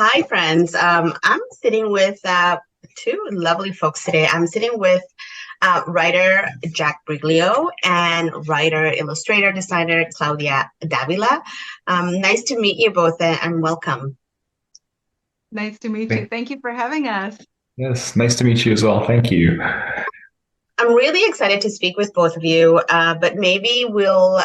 Hi, friends. I'm sitting with two lovely folks today. I'm sitting with writer Jack Briglio and writer, illustrator, designer Claudia Dávila. Nice to meet you both and welcome. Nice to meet you. Thank- Thank you for having us. Yes, nice to meet you as well. Thank you. I'm really excited to speak with both of you, but maybe we'll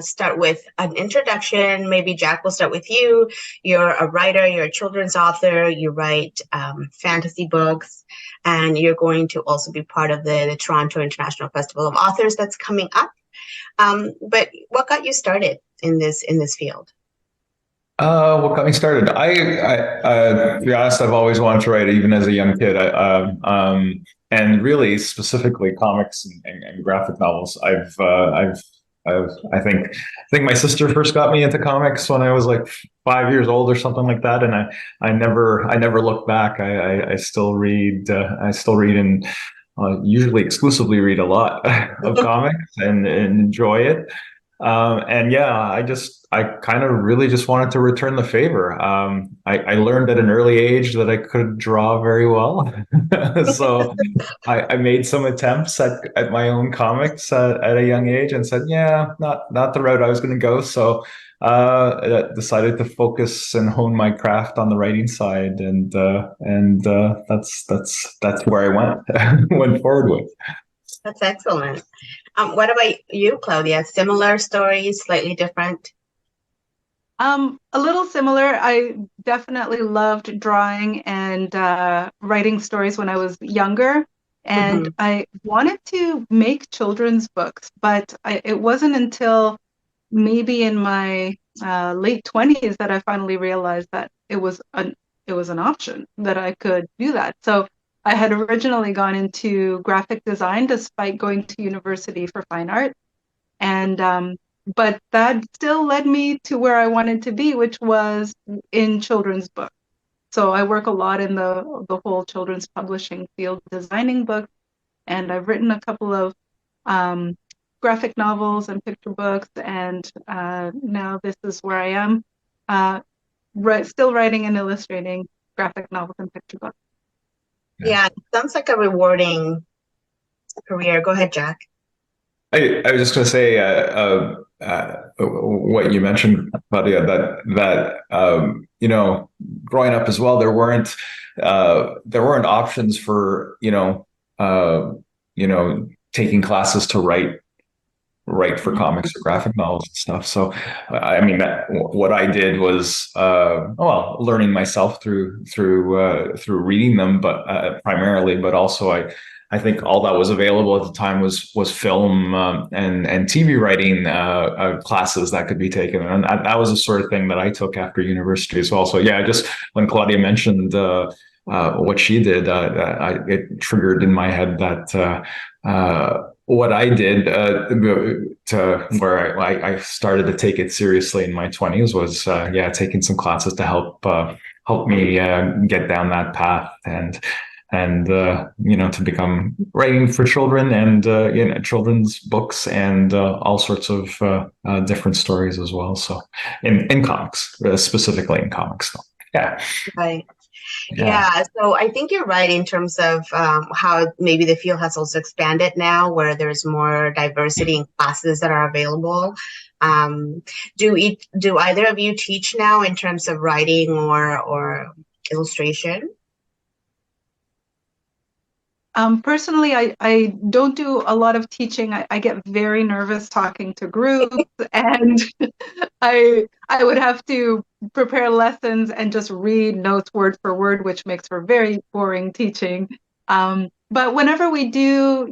start with an introduction. Maybe Jack will start with you. You're a writer, you're a children's author, you write fantasy books, and you're going to also be part of the Toronto International Festival of Authors that's coming up. But what got you started in this field? What got me started? To be honest, I've always wanted to write, even as a young kid. And really specifically comics and graphic novels. I think my sister first got me into comics when I was like 5 years old or something like that, and I never looked back. I still read. I still read and usually exclusively read a lot of comics and enjoy it. And yeah, I kind of really just wanted to return the favor. I learned at an early age that I could draw very well. So I made some attempts at my own comics at a young age and said, yeah, not the route I was going to go. So decided to focus and hone my craft on the writing side. And that's where I went forward with. That's excellent. What about you, Claudia? Similar stories, slightly different? A little similar. I definitely loved drawing and writing stories when I was younger, and Mhm. I wanted to make children's books, but it wasn't until maybe in my late 20s that I finally realized that it was an option that I could do that. So I had originally gone into graphic design despite going to university for fine art. And but that still led me to where I wanted to be, which was in children's books. So I work a lot in the whole children's publishing field, designing books, and I've written a couple of um, graphic novels and picture books, and now this is where I am, uh, still writing and illustrating graphic novels and picture books. Yeah, it sounds like a rewarding career. Go ahead, Jack. I was just going to say what you mentioned, Claudia, that growing up as well, there weren't options for taking classes to write for comics or graphic novels and stuff. So, I mean, what I did was, learning myself through reading them, but primarily, but also I think all that was available at the time was film and TV writing classes that could be taken, and that was the sort of thing that I took after university as well. So yeah, just when Claudia mentioned what she did, it triggered in my head that. What I did to where I started to take it seriously in my 20s was taking some classes to help me get down that path and to become writing for children and children's books and all sorts of different stories as well. So in comics, specifically in comics. So, yeah, Right. yeah. Yeah, so I think you're right in terms of how maybe the field has also expanded now, where there's more diversity in classes that are available. Um, do either of you teach now in terms of writing or illustration? Personally, I don't do a lot of teaching. I get very nervous talking to groups, and I would have to prepare lessons and just read notes word for word, which makes for very boring teaching. But whenever we do,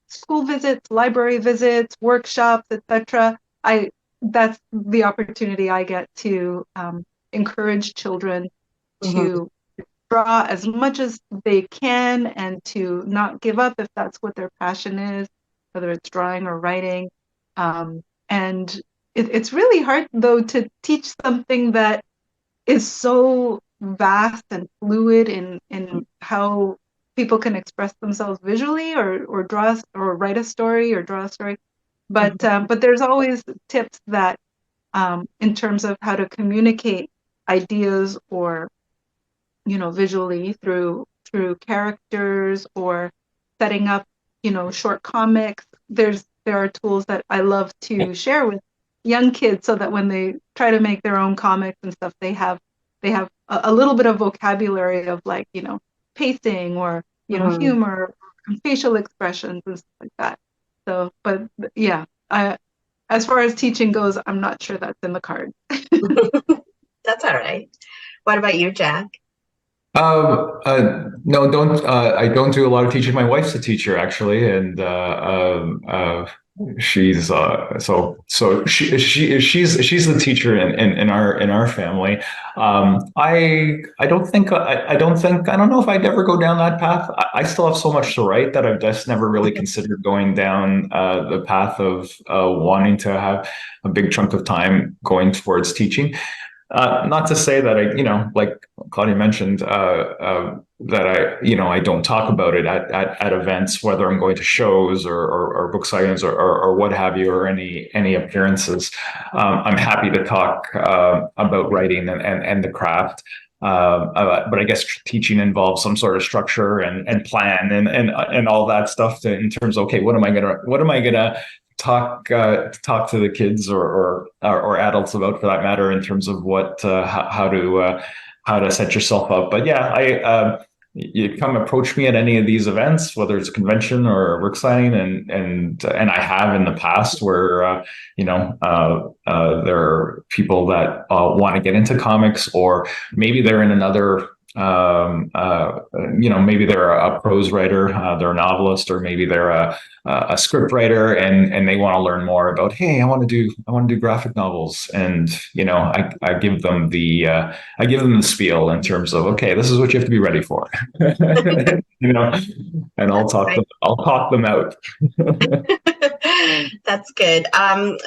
school visits, library visits, workshops, etc., I that's the opportunity I get to encourage children Mhm. to draw as much as they can and to not give up if that's what their passion is, whether it's drawing or writing. And it's really hard, though, to teach something that is so vast and fluid in how people can express themselves visually or draw or write a story or draw a story. But there's always tips that in terms of how to communicate ideas or, visually through characters or setting up, short comics. There are tools that I love to share with young kids so that when they try to make their own comics and stuff, they have a little bit of vocabulary of like, pacing or, humor and facial expressions and stuff like that. So, but yeah, as far as teaching goes, I'm not sure that's in the cards. That's all right. What about you, Jack? No, don't. I don't do a lot of teaching. My wife's a teacher actually, and she's she's the teacher in our family. I don't think I don't know if I'd ever go down that path. I still have so much to write that I've just never really considered going down the path of wanting to have a big chunk of time going towards teaching. Not to say that like Claudia mentioned, that I don't talk about it at events, whether I'm going to shows or book signings or what have you, or any appearances. I'm happy to talk about writing and the craft. But I guess teaching involves some sort of structure and plan and all that stuff in terms of, okay, what am I gonna talk to the kids or adults about, for that matter, in terms of what how to set yourself up. But yeah, you come approach me at any of these events, whether it's a convention or a work signing, and I have in the past where there are people that want to get into comics, or maybe they're in another maybe they're a prose writer, they're a novelist, or maybe they're a script writer, and they want to learn more about, hey, I want to do graphic novels, and I give them the spiel in terms of, okay, this is what you have to be ready for, and I'll talk them out. That's good.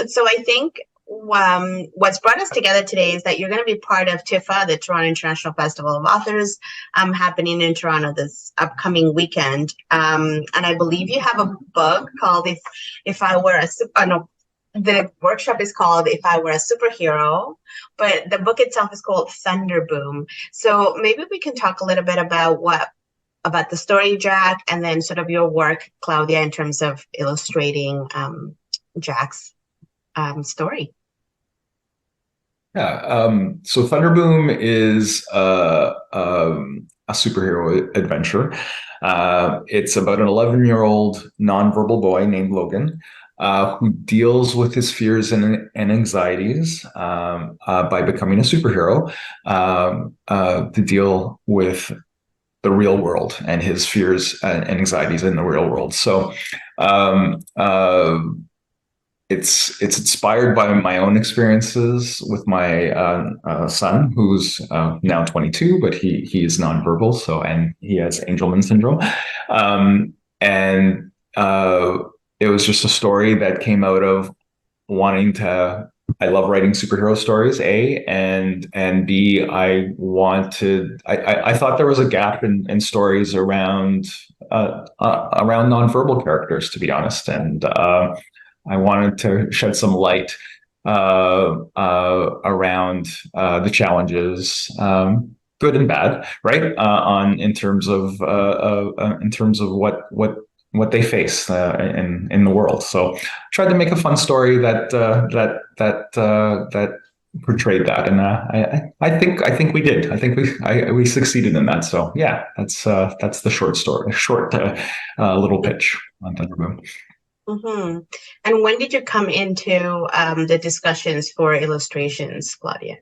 So I think what's brought us together today is that you're going to be part of TIFA, the Toronto International Festival of Authors, happening in Toronto this upcoming weekend. And I believe you have a book called If I Were a no, the workshop is called If I Were a Superhero, but the book itself is called ThunderBoom. So maybe we can talk a little bit about the story, Jack, and then sort of your work, Claudia, in terms of illustrating Jack's story. Yeah. So ThunderBoom is a superhero adventure. It's about an 11-year-old nonverbal boy named Logan, who deals with his fears and anxieties by becoming a superhero, to deal with the real world and his fears and anxieties in the real world. So it's inspired by my own experiences with my son, who's now 22, but he is nonverbal, and he has Angelman syndrome, and it was just a story that came out of wanting to. I love writing superhero stories, A, and B, I thought there was a gap in stories around nonverbal characters, to be honest, and I wanted to shed some light around the challenges, good and bad, right? In terms of what they face in the world. So I tried to make a fun story that portrayed that, and I think we did. I think we succeeded in that. So yeah, that's the short story, little pitch on ThunderBoom. Mm-hmm. And when did you come into the discussions for illustrations, Claudia?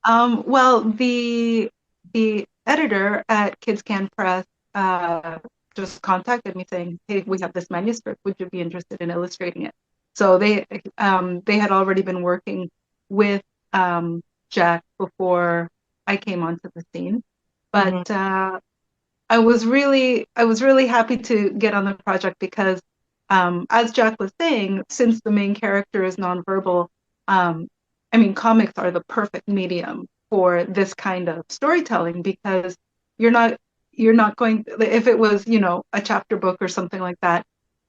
Well, the editor at Kids Can Press just contacted me saying, "Hey, we have this manuscript. Would you be interested in illustrating it?" So they had already been working with Jack before I came onto the scene, but I was really happy to get on the project because, as Jack was saying, since the main character is nonverbal, comics are the perfect medium for this kind of storytelling, because you're not going, if it was, a chapter book or something like that,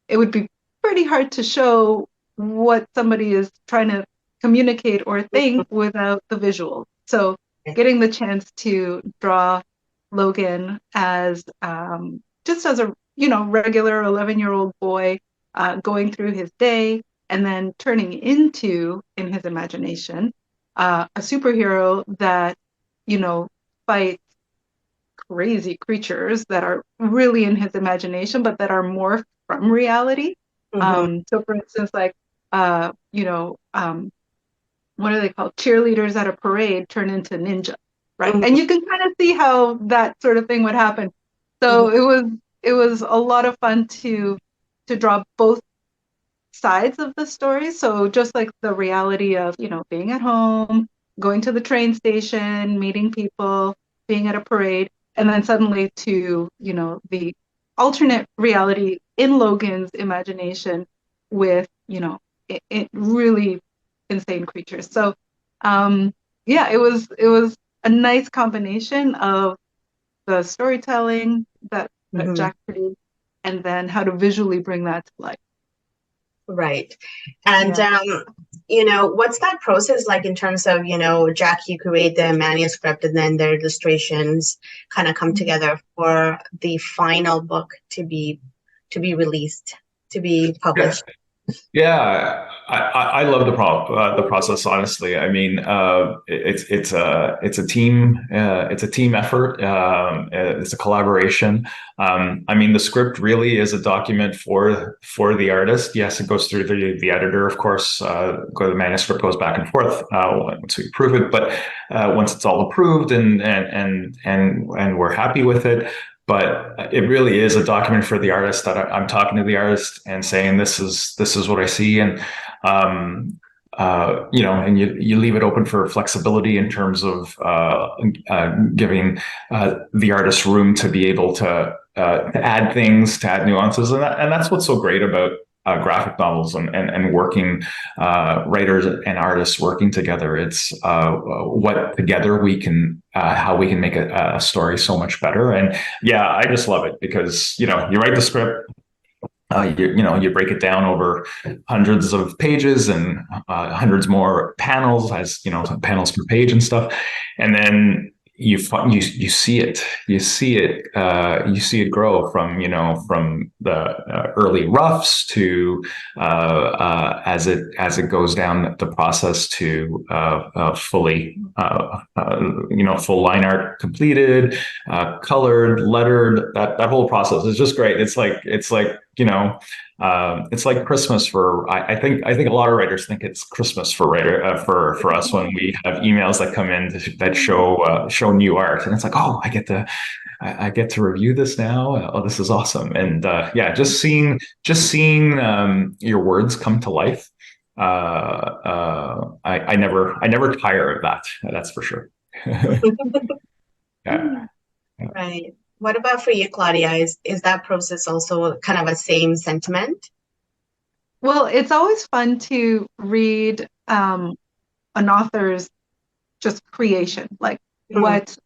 it would be pretty hard to show what somebody is trying to communicate or think without the visuals. So getting the chance to draw Logan as just as a regular 11-year-old boy going through his day and then turning into, in his imagination, a superhero that fights crazy creatures that are really in his imagination, but that are more from reality. So for instance, like, what are they called? Cheerleaders at a parade turn into ninja, right? And you can kind of see how that sort of thing would happen. So it was a lot of fun to draw both sides of the story. So just like the reality of, being at home, going to the train station, meeting people, being at a parade, and then suddenly to, the alternate reality in Logan's imagination with, it really insane creatures. So yeah, it was a nice combination of the storytelling that Jack produced and then how to visually bring that to life. Right. And, what's that process like in terms of, Jack, you create the manuscript and then their illustrations kind of come together for the final book to be released, to be published? Yeah, I love the process. Honestly, I mean, it's a team effort. It's a collaboration. I mean, the script really is a document for the artist. Yes, it goes through the editor, of course. The manuscript goes back and forth once we approve it. But once it's all approved and we're happy with it. But it really is a document for the artist that I'm talking to the artist and saying, this is what I see. And, and you leave it open for flexibility in terms of giving the artist room to be able to add things, to add nuances. And that's what's so great about graphic novels and working writers and artists working together. It's what together we can how we can make a story so much better. And yeah, I just love it because you write the script. You break it down over hundreds of pages and hundreds more panels, as panels per page and stuff, and then you see it grow from the early roughs to as it goes down the process to fully full line art completed, colored, lettered. That whole process is just great. It's like it's like Christmas for I think a lot of writers think it's Christmas for for us when we have emails that come in that show new art, and it's like, oh, I get to review this now. Oh, this is awesome. And just seeing your words come to life. I never tire of that. That's for sure. Yeah. Right. What about for you, Claudia? Is that process also kind of a same sentiment? Well, it's always fun to read an author's just creation, like what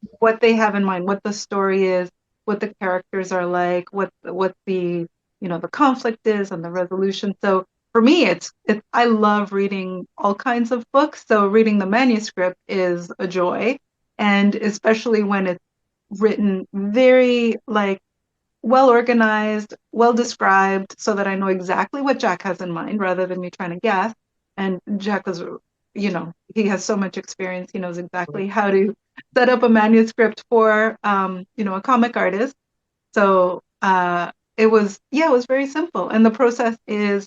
they have in mind, what the story is, what the characters are like, what the the conflict is and the resolution. So for me, it's I love reading all kinds of books. So reading the manuscript is a joy, and especially when it's written very well organized, well described, so that I know exactly what Jack has in mind rather than me trying to guess. And Jack is, he has so much experience. He knows exactly how to set up a manuscript for, a comic artist. So it was very simple. And the process is,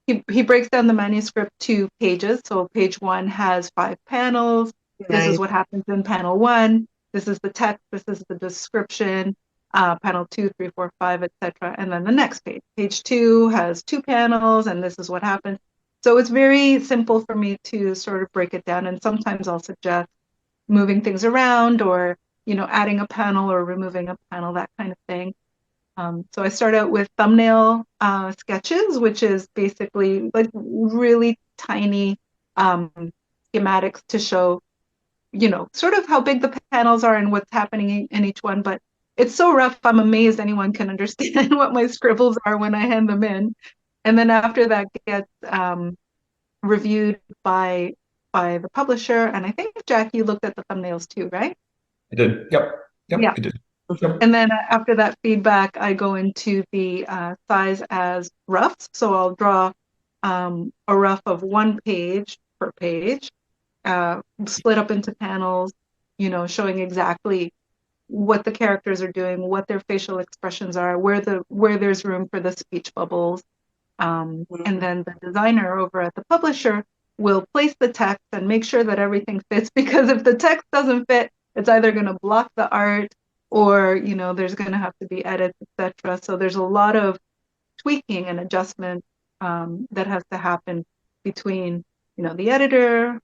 he breaks down the manuscript to pages. So page 1 has 5 panels. This is what happens in panel 1. This is the text. This is the description. Panel 2, 3, 4, 5, etc. And then the next page 2 has 2 panels, and this is what happens. So it's very simple for me to sort of break it down. And sometimes I'll suggest moving things around or, adding a panel or removing a panel, that kind of thing. So I start out with thumbnail sketches, which is basically like really tiny schematics to show, sort of how big the panels are and what's happening in each one. But it's so rough, I'm amazed anyone can understand what my scribbles are when I hand them in. And then after that gets reviewed by by the publisher. And I think, Jack, you looked at the thumbnails too, right? I did. Yep. Yeah. I did. Mhm. Yep. And then after that feedback, I go into the size as roughs. So I'll draw a rough of 1 page per page, split up into panels, showing exactly what the characters are doing, what their facial expressions are, where there's room for the speech bubbles. And then the designer over at the publisher will place the text and make sure that everything fits, because if the text doesn't fit, it's either going to block the art, or there's going to have to be edits, etc. So there's a lot of tweaking and adjustment that has to happen between the editor,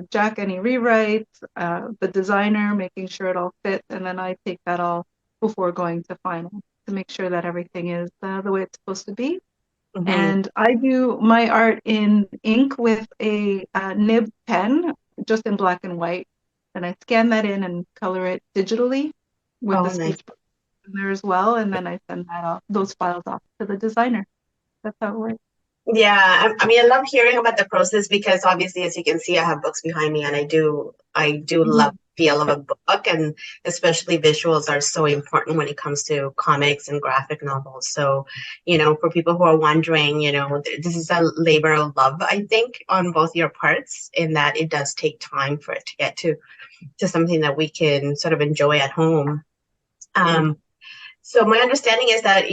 Jack, any rewrites, the designer making sure it all fits, and then I take that all before going to final to make sure that everything is the way it's supposed to be. Mhm. And I do my art in ink with a nib pen, just in black and white, and I scan that in and color it digitally with Oh, the nice. speech in there as well, and then I send those files off to the designer. That's how it works. Yeah, I mean, I love hearing about the process because obviously, as you can see, I have books behind me, and I do love the feel of a book, and especially visuals are so important when it comes to comics and graphic novels. So, for people who are wondering, this is a labor of love, I think, on both your parts, in that it does take time for it to get to something that we can sort of enjoy at home. So my understanding is that,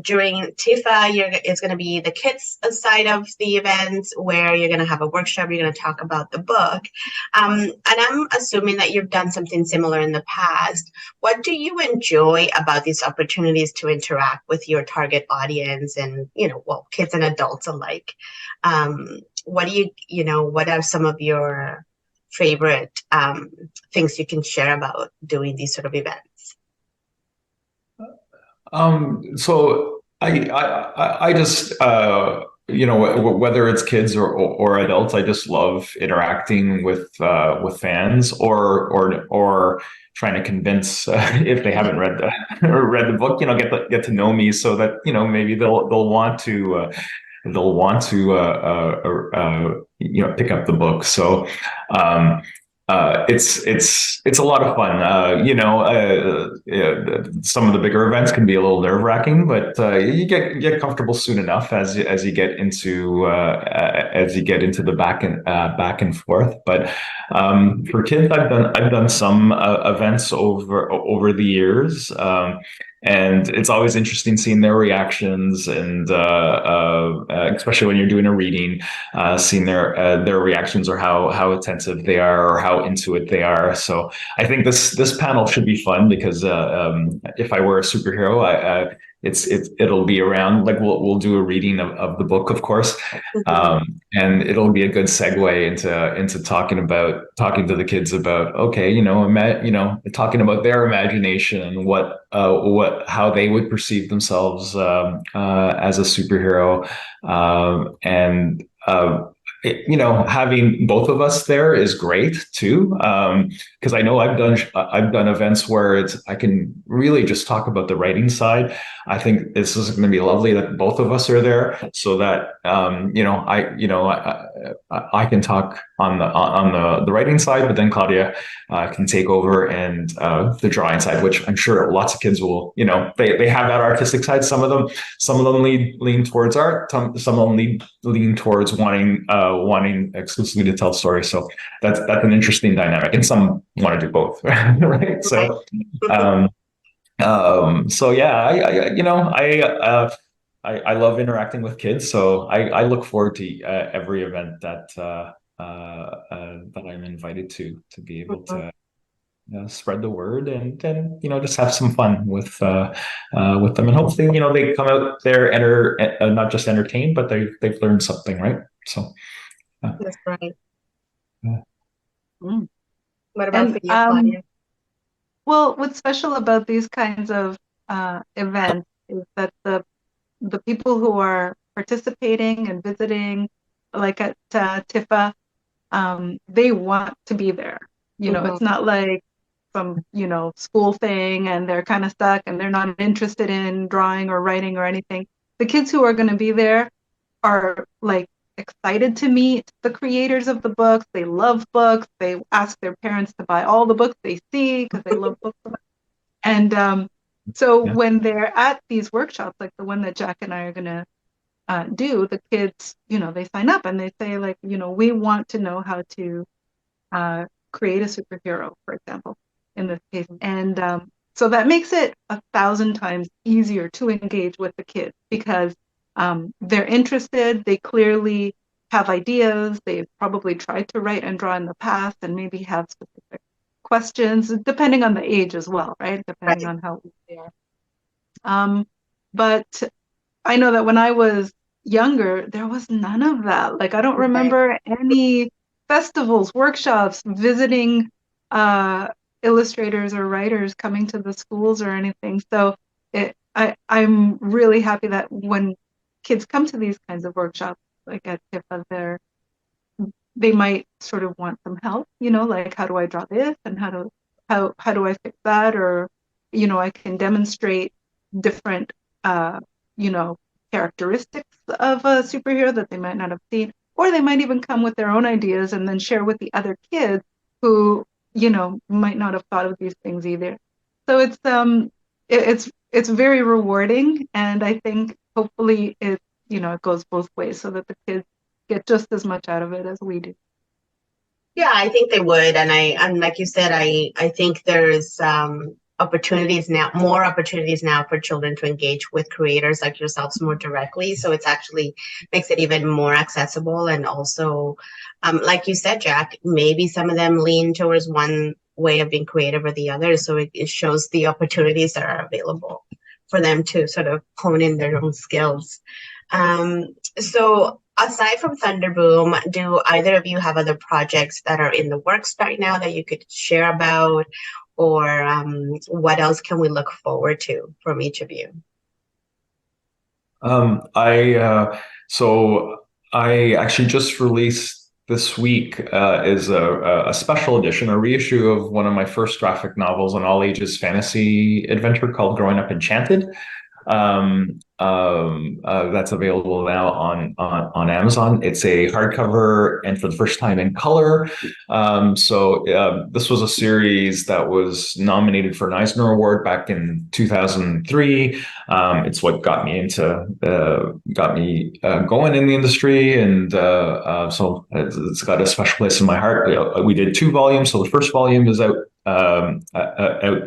during TIFA, it's going to be the kids side of the event where you're going to have a workshop, you're going to talk about the book. And I'm assuming that you've done something similar in the past. What do you enjoy about these opportunities to interact with your target audience and, kids and adults alike? What are some of your favorite things you can share about doing these sort of events? So I just whether it's kids or adults, I just love interacting with fans or trying to convince if they haven't read the book, get to know me so that maybe they'll want to pick up the book. So it's a lot of fun. Some of the bigger events can be a little nerve wracking, but you get comfortable soon enough as you get into the back and forth. But for kids, I've done some events over the years. And it's always interesting seeing their reactions, and especially when you're doing a reading, seeing their reactions, or how attentive they are, or how into it they are. So I think this panel should be fun because if I were a superhero, it'll be around, like we'll do a reading of the book, of course, and it'll be a good segue into talking to the kids about, okay, talking about their imagination and how they would perceive themselves as a superhero, and having both of us there is great too, because I know I've done events where I can really just talk about the writing side. I think this is going to be lovely that both of us are there, so that I can talk on the writing side, but then Claudia can take over and the drawing side, which I'm sure lots of kids will. They have that artistic side. Some of them lean towards art. Some of them lean towards wanting exclusively to tell stories. So that's an interesting dynamic, and some want to do both, right? So. So yeah, I love interacting with kids. So I look forward to every event that I'm invited to be able to spread the word, and just have some fun with them, and hopefully they come out there and not just entertained, but they've learned something, right? So That's right. Mm. What about for you, Claudia? Well, what's special about these kinds of events is that the people who are participating and visiting, like at TIFA, they want to be there. It's not like some school thing and they're kind of stuck and they're not interested in drawing or writing or anything. The kids who are going to be there are like excited to meet the creators of the books. They love books. They ask their parents to buy all the books they see because they love books. And so when they're at these workshops, like the one that Jack and I are going to do, the kids, they sign up and they say, like, we want to know how to create a superhero, for example, in this case. And so that makes it 1,000 times easier to engage with the kids because they're interested. They clearly have ideas. They've probably tried to write and draw in the past and maybe have specific questions, depending on the age as well, right? Depending on how old they are. But I know that when I was younger, there was none of that. Like, I don't remember any festivals, workshops, visiting illustrators or writers coming to the schools or anything. So I'm really happy that when kids come to these kinds of workshops, like at TIFA, they might sort of want some help, like, how do I draw this and how do I fix that? Or, I can demonstrate different, characteristics of a superhero that they might not have seen, or they might even come with their own ideas and then share with the other kids who, might not have thought of these things either. So it's very rewarding, and I think hopefully it goes both ways so that the kids get just as much out of it as we do. Yeah, I think they would, and like you said, I think there's more opportunities now for children to engage with creators like yourselves more directly. So it's actually makes it even more accessible, and also, like you said, Jack, maybe some of them lean towards one way of being creative or the other. So it shows the opportunities that are available for them to sort of hone in their own skills. So aside from ThunderBoom, do either of you have other projects that are in the works right now that you could share about, or what else can we look forward to from each of you? So I actually just released this week is a special edition, a reissue of one of my first graphic novels, an all ages fantasy adventure called Growing Up Enchanted. That's available now on Amazon. It's a hardcover and for the first time in color. This was a series that was nominated for an Eisner Award back in 2003. It's what got me going in the industry, and so it's got a special place in my heart. We did 2 volumes, so the first volume is out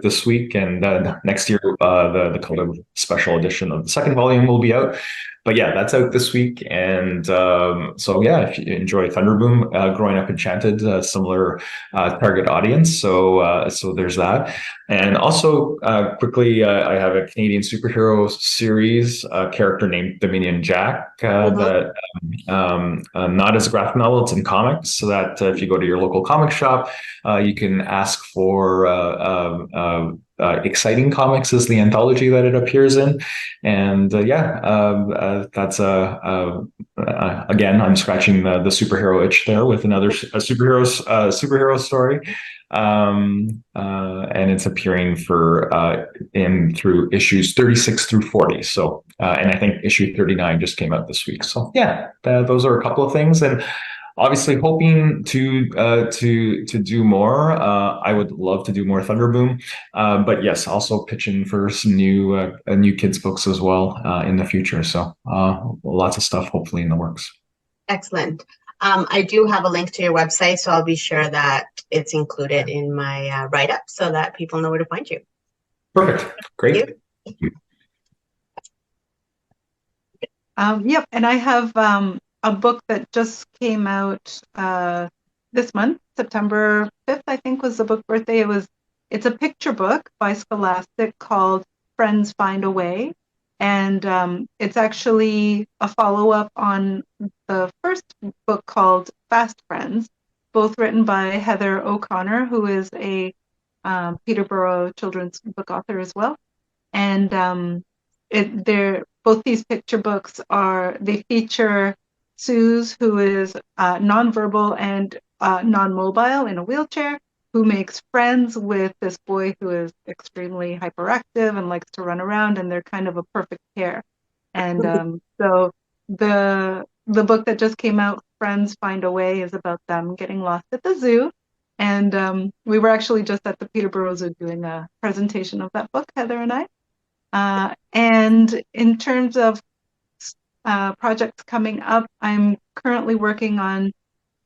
this week, and next year the color special edition of the second volume will be out. But yeah, that's out this week, and if you enjoy ThunderBoom, Growing Up Enchanted, similar target audience. So there's that, and also quickly, I have a Canadian superhero series, a character named Dominion Jack, that not as a graphic novel, it's in comics. So that if you go to your local comic shop, you can ask for Exciting Comics is the anthology that it appears in, and that's again, I'm scratching the superhero itch there with another superhero story, and it's appearing through issues 36 through 40. So and I think issue 39 just came out this week. So yeah, those are a couple of things, and obviously hoping to do more. I would love to do more ThunderBoom, but yes, also pitching for some new kids books as well in the future. So lots of stuff hopefully in the works. Excellent. I do have a link to your website, so I'll be sure that it's included in my write-up so that people know where to find you. Perfect. Great. Thank you. Yep, and I have a book that just came out this month, September 5th, I think was the book birthday. It's a picture book by Scholastic called Friends Find a Way. And it's actually a follow-up on the first book called Fast Friends, both written by Heather O'Connor, who is a Peterborough children's book author as well. And both these picture books they feature Suze, who is nonverbal and non-mobile in a wheelchair, who makes friends with this boy who is extremely hyperactive and likes to run around, and they're kind of a perfect pair. And so the the book that just came out, Friends Find a Way, is about them getting lost at the zoo. And we were actually just at the Peterborough Zoo doing a presentation of that book, Heather and I. And in terms of projects coming up, I'm currently working on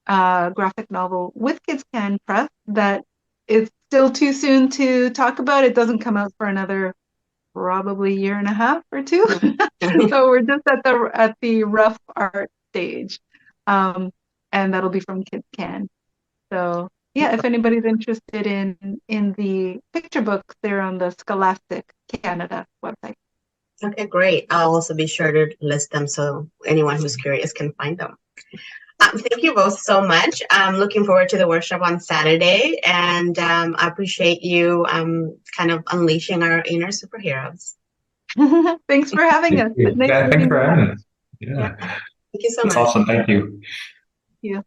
a graphic novel with Kids Can Press that it's still too soon to talk about. It doesn't come out for another probably year and a half or two. So we're just at the rough art stage. And that'll be from Kids Can. So yeah, if anybody's interested in the picture books, they're on the Scholastic Canada website. Okay, great. I'll also be sure to list them so anyone who's curious can find them. Thank you both so much. I'm looking forward to the workshop on Saturday, and I appreciate you kind of unleashing our inner superheroes. Thanks for having us. Yeah, thanks for having us. Yeah. Thank you so That's much. awesome. Thank you. Thank you.